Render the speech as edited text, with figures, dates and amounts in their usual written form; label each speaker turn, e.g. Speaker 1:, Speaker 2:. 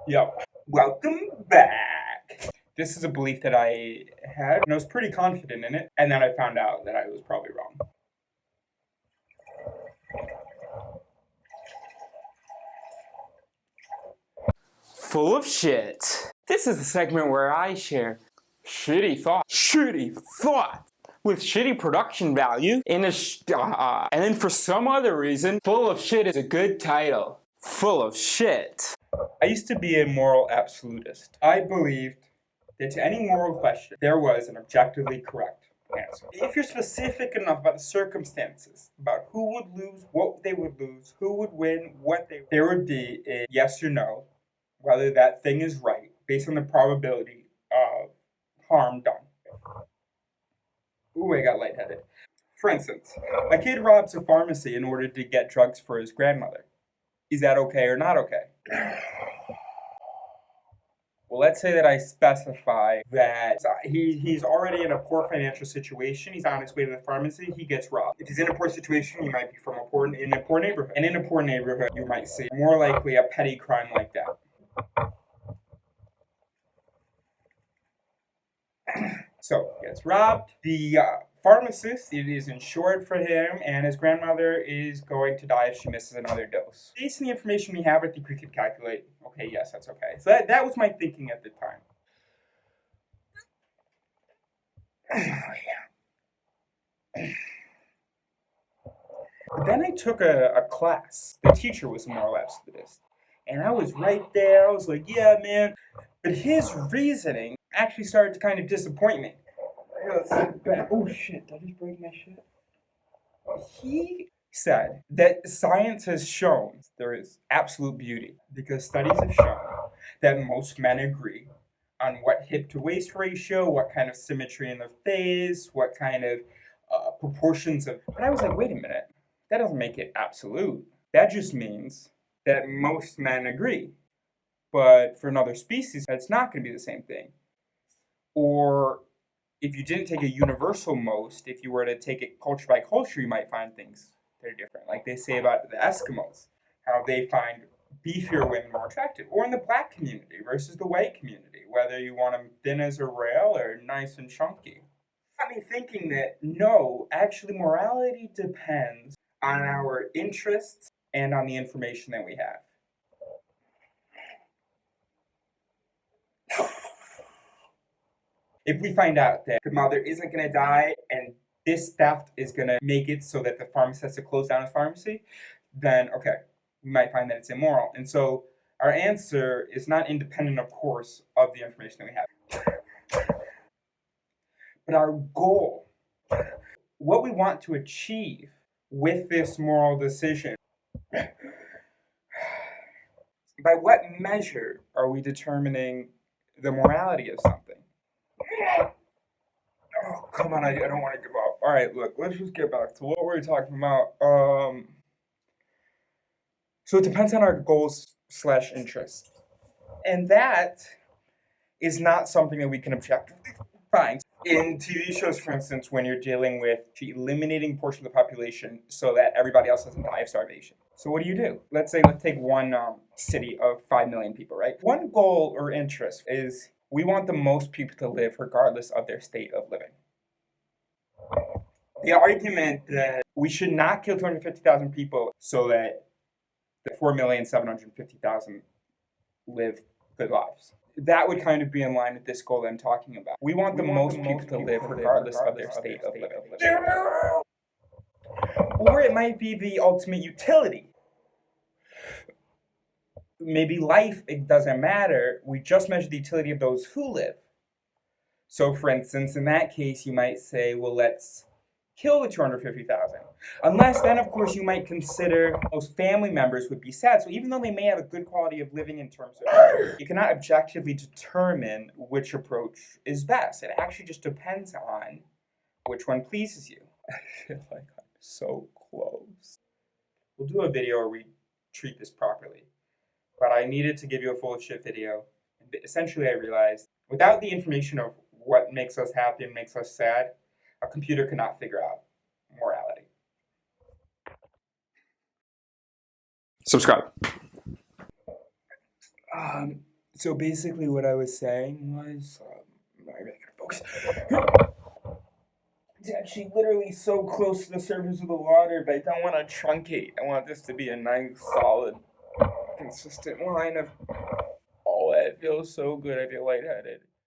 Speaker 1: Yep. Welcome back. This is a belief that I had, and I was pretty confident in it, and then I found out that I was probably wrong.
Speaker 2: Full of shit. This is the segment where I share shitty thoughts with shitty production value and then for some other reason, Full of Shit is a good title. Full of shit.
Speaker 1: I used to be a moral absolutist. I believed that to any moral question, there was an objectively correct answer. If you're specific enough about the circumstances, about who would lose, what they would lose, who would win, what they would, there would be a yes or no, whether that thing is right, based on the probability of harm done. Ooh, I got lightheaded. For instance, a kid robs a pharmacy in order to get drugs for his grandmother. Is that okay or not okay? Well, let's say that I specify that he's already in a poor financial situation. He's on his way to the pharmacy. He gets robbed. If he's in a poor situation, he might be from in a poor neighborhood. And in a poor neighborhood, you might see more likely a petty crime like that. So, he gets robbed. The pharmacist, it is insured for him, and his grandmother is going to die if she misses another dose. Based on the information we have, I think we could calculate, okay, yes, that's okay. So that was my thinking at the time. But then I took a class. The teacher was a moral absolutist. And I was right there. I was like, yeah, man. But his reasoning actually started to kind of disappoint me. Oh, shit. Did I just break my shit? He said that science has shown there is absolute beauty because studies have shown that most men agree on what hip to waist ratio, what kind of symmetry in the face, what kind of proportions of. But I was like, wait a minute. That doesn't make it absolute. That just means that most men agree. But for another species, that's not going to be the same thing. Or if you didn't take a universal most, if you were to take it culture by culture, you might find things that are different. Like they say about the Eskimos, how they find beefier women more attractive. Or in the black community versus the white community, whether you want them thin as a rail or nice and chunky. Got me thinking that no, actually morality depends on our interests and on the information that we have. If we find out that the mother isn't going to die and this theft is going to make it so that the pharmacist has to close down his pharmacy, then okay, we might find that it's immoral. And so our answer is not independent, of course, of the information that we have. But our goal, what we want to achieve with this moral decision, by what measure are we determining the morality of something? Oh, come on, I don't want to give up. All right, look, let's just get back to what we're talking about. So it depends on our goals slash interests. And that is not something that we can objectively find. In TV shows, for instance, when you're dealing with eliminating portion of the population so that everybody else doesn't die of starvation. So what do? Let's take one city of 5 million people, right? One goal or interest is we want the most people to live regardless of their state of living. The argument that we should not kill 250,000 people so that the 4,750,000 live good lives. That would kind of be in line with this goal I'm talking about. We want the most people to live regardless of their state of living. Or it might be the ultimate utility. Maybe life, it doesn't matter. We just measure the utility of those who live. So for instance, in that case, you might say, well, let's kill the 250,000. Unless then, of course, you might consider those family members would be sad. So even though they may have a good quality of living in terms of, you cannot objectively determine which approach is best. It actually just depends on which one pleases you. I feel like I'm so close. We'll do a video where we treat this properly. But I needed to give you a full of shit video. Essentially, I realized without the information of what makes us happy and makes us sad, a computer cannot figure out morality.
Speaker 2: Subscribe.
Speaker 1: So basically, what I was saying was, I gotta focus. It's actually literally so close to the surface of the water, but I don't want to truncate. I want this to be a nice, solid, consistent line of, oh, it feels so good. I feel lightheaded.